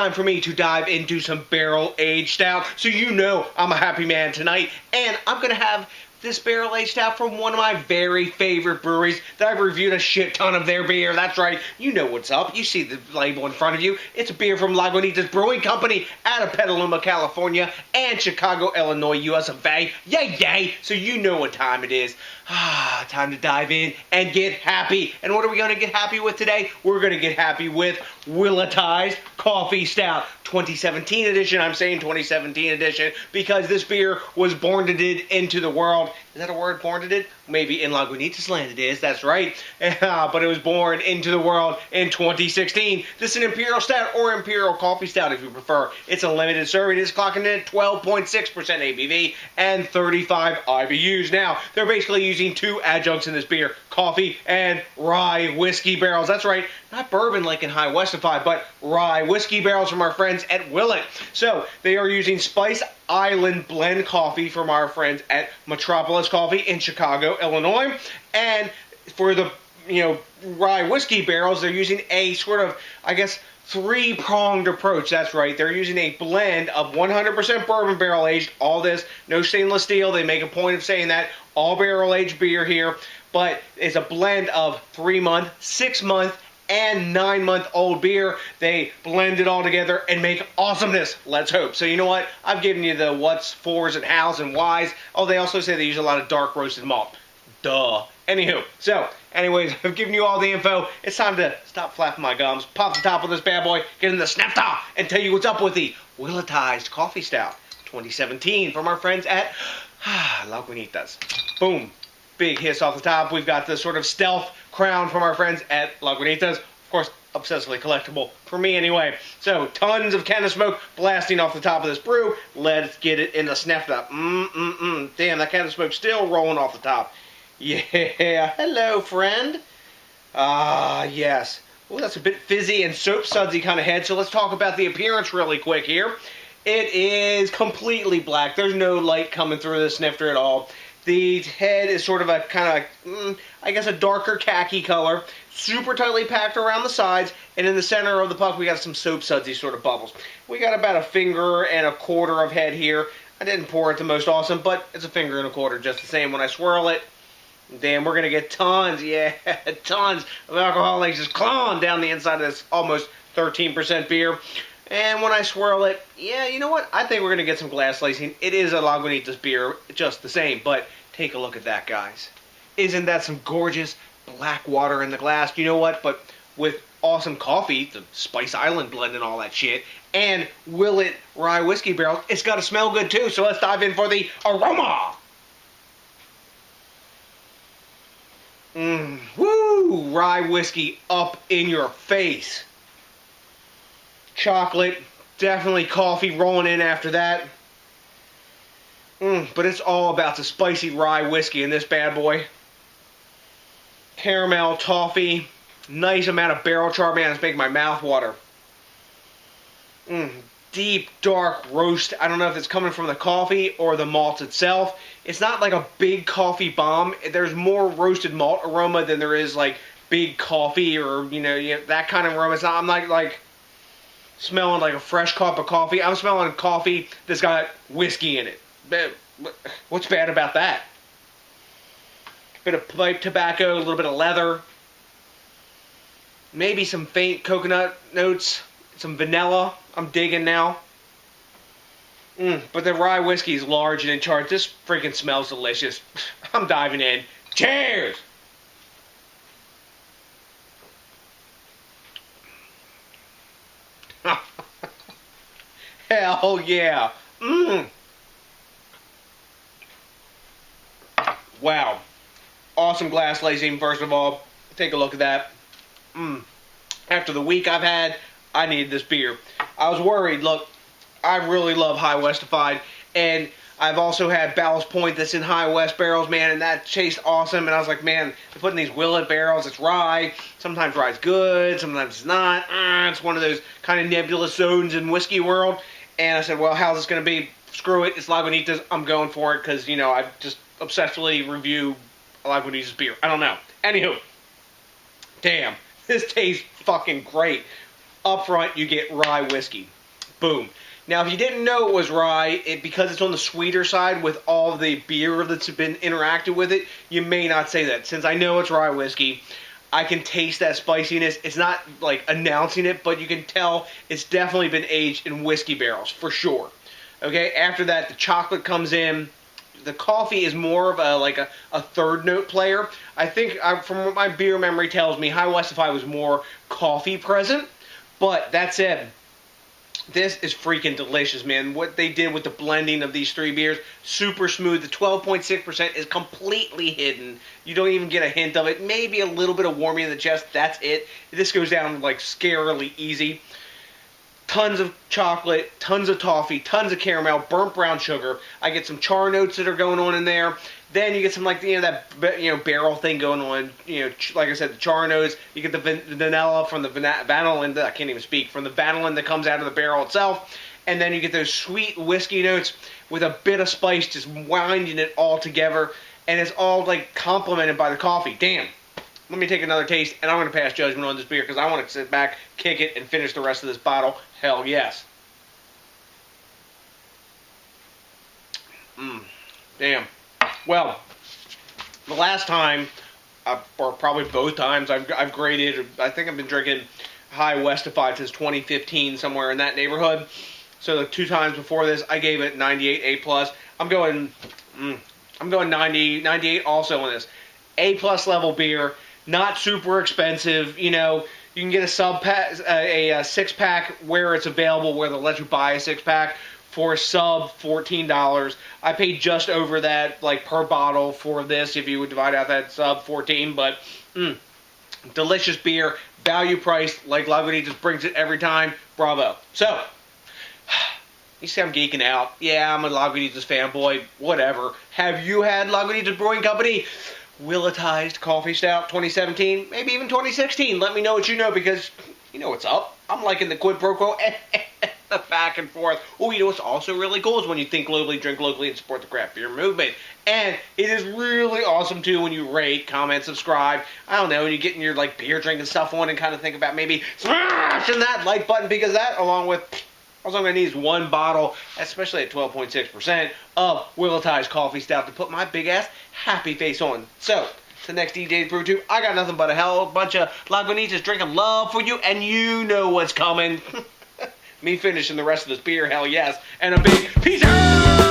time for me to dive into some barrel-aged stout. So you know I'm a happy man tonight, and I'm going to have this barrel-aged stout from one of my very favorite breweries that I've reviewed a shit ton of their beer. That's right, you know what's up. You see the label in front of you. It's a beer from Lagunitas Brewing Company out of Petaluma, California, and Chicago, Illinois, US of A. Yay, yay! So you know what time it is. Time to dive in and get happy. And what are we going to get happy with today? We're going to get happy with Willettized Coffee Stout. 2017 edition. I'm saying 2017 edition because this beer was born-ed into the world. Is that a word, born-ed? Maybe in Lagunitas land it is, that's right. But it was born into the world in 2016. This is an Imperial Stout or Imperial Coffee Stout if you prefer. It's a limited serving. It's clocking in at 12.6% ABV and 35 IBUs. Now, they're basically using two adjuncts in this beer, coffee and rye whiskey barrels. That's right, not bourbon like in High Willettized, but rye whiskey barrels from our friends at Willett. So, they are using Spice Island blend coffee from our friends at Metropolis Coffee in Chicago, Illinois. And for the, rye whiskey barrels, they're using a sort of, I guess, three-pronged approach. That's right. They're using a blend of 100% bourbon barrel-aged. All this, no stainless steel. They make a point of saying that. All barrel-aged beer here. But it's a blend of 3-month, 6-month, and 9-month-old beer. They blend it all together and make awesomeness. Let's hope. So you know what? I've given you the what's, fours, and hows, and whys. Oh, they also say they use a lot of dark roasted malt. Duh. Anywho, so, anyways, I've given you all the info. It's time to stop flapping my gums, pop the top of this bad boy, get in the snap-top, and tell you what's up with the Willettized Coffee Stout 2017 from our friends at Lagunitas. Boom. Big hiss off the top. We've got the sort of stealth crown from our friends at Lagunitas. Of course, obsessively collectible, for me anyway. So, tons of can of smoke blasting off the top of this brew. Let's get it in the snap-top. Damn, that can of smoke's still rolling off the top. Yeah, hello, friend. Yes. Well, that's a bit fizzy and soap-sudsy kind of head, so let's talk about the appearance really quick here. It is completely black. There's no light coming through the snifter at all. The head is sort of a kind of, I guess, a darker khaki color. Super tightly packed around the sides, and in the center of the puck, we got some soap-sudsy sort of bubbles. We got about a finger and a quarter of head here. I didn't pour it the most awesome, but it's a finger and a quarter just the same. When I swirl it, damn, we're going to get tons, tons of alcohol like just clawing down the inside of this almost 13% beer. And when I swirl it, yeah, you know what? I think we're going to get some glass lacing. It is a Lagunitas beer just the same, but take a look at that, guys. Isn't that some gorgeous black water in the glass? You know what? But with awesome coffee, the Spice Island blend and all that shit, and Willett rye whiskey barrel, it's got to smell good too. So let's dive in for the aroma. Woo! Rye whiskey up in your face. Chocolate, definitely coffee rolling in after that. But it's all about the spicy rye whiskey in this bad boy. Caramel, toffee, nice amount of barrel char, man, it's making my mouth water. Deep, dark roast. I don't know if it's coming from the coffee or the malt itself. It's not like a big coffee bomb. There's more roasted malt aroma than there is like big coffee or, that kind of aroma. It's not, I'm not like smelling like a fresh cup of coffee. I'm smelling coffee that's got whiskey in it. What's bad about that? Bit of pipe tobacco, a little bit of leather. Maybe some faint coconut notes. Some vanilla. I'm digging now. But the rye whiskey is large and in charge. This freaking smells delicious. I'm diving in. Cheers! Hell yeah. Wow. Awesome glass lacing, first of all. Take a look at that. After the week I've had, I needed this beer. I was worried. Look, I really love High Willettized, and I've also had Ballast Point that's in High West barrels, man, and that tastes awesome. And I was like, man, they're putting these Willett barrels. It's rye. Sometimes rye's good. Sometimes it's not. It's one of those kind of nebulous zones in whiskey world. And I said, well, how's this going to be? Screw it. It's Lagunitas. I'm going for it because, I just obsessively review Lagunitas beer. I don't know. Anywho, damn, this tastes fucking great. Up front, you get rye whiskey. Boom. Now, if you didn't know it was rye, because it's on the sweeter side with all the beer that's been interacted with it, you may not say that. Since I know it's rye whiskey, I can taste that spiciness. It's not like announcing it, but you can tell it's definitely been aged in whiskey barrels, for sure. Okay, after that, the chocolate comes in. The coffee is more of a third note player. I think, from what my beer memory tells me, High Willettized was more coffee present. But that said, this is freaking delicious, man. What they did with the blending of these three beers, super smooth. The 12.6% is completely hidden. You don't even get a hint of it. Maybe a little bit of warming in the chest. That's it. This goes down like scarily easy. Tons of chocolate, tons of toffee, tons of caramel, burnt brown sugar. I get some char notes that are going on in there. Then you get some that barrel thing going on. Like I said, the char notes. You get the vanilla from the vanillin. I can't even speak. From the vanillin that comes out of the barrel itself. And then you get those sweet whiskey notes with a bit of spice, just winding it all together. And it's all complemented by the coffee. Damn. Let me take another taste, and I'm going to pass judgment on this beer because I want to sit back, kick it, and finish the rest of this bottle. Hell yes. Damn. Well, the last time, or probably both times, I've graded. I think I've been drinking High Willettized since 2015, somewhere in that neighborhood. So the 2 times before this, I gave it 98 A+. I'm going 90, 98 also on this. A+ level beer. Not super expensive, you can get a 6-pack where it's available, where they'll let you buy a 6-pack for a sub $14. I paid just over that, per bottle for this, if you would divide out that sub 14, but delicious beer, value price, like Lagunitas brings it every time, bravo. So, you see I'm geeking out. Yeah, I'm a Lagunitas fanboy, whatever. Have you had Lagunitas Brewing Company Willettized Coffee Stout 2017, maybe even 2016? Let me know what you know, because you know what's up. I'm liking the quid pro quo, the back and forth. Oh, you know what's also really cool is when you think globally, drink locally, and support the craft beer movement. And it is really awesome, too, when you rate, comment, subscribe. I don't know, when you get in your beer drinking stuff on and kind of think about maybe smashing that like button, because that, along with... all I'm going to need is one bottle, especially at 12.6%, of Willettized Coffee Stout to put my big-ass happy face on. So, to the next DJs BrewTube, I got nothing but a hell of a bunch of Lagunitas drinking love for you, and you know what's coming. Me finishing the rest of this beer, hell yes, and a big peace out!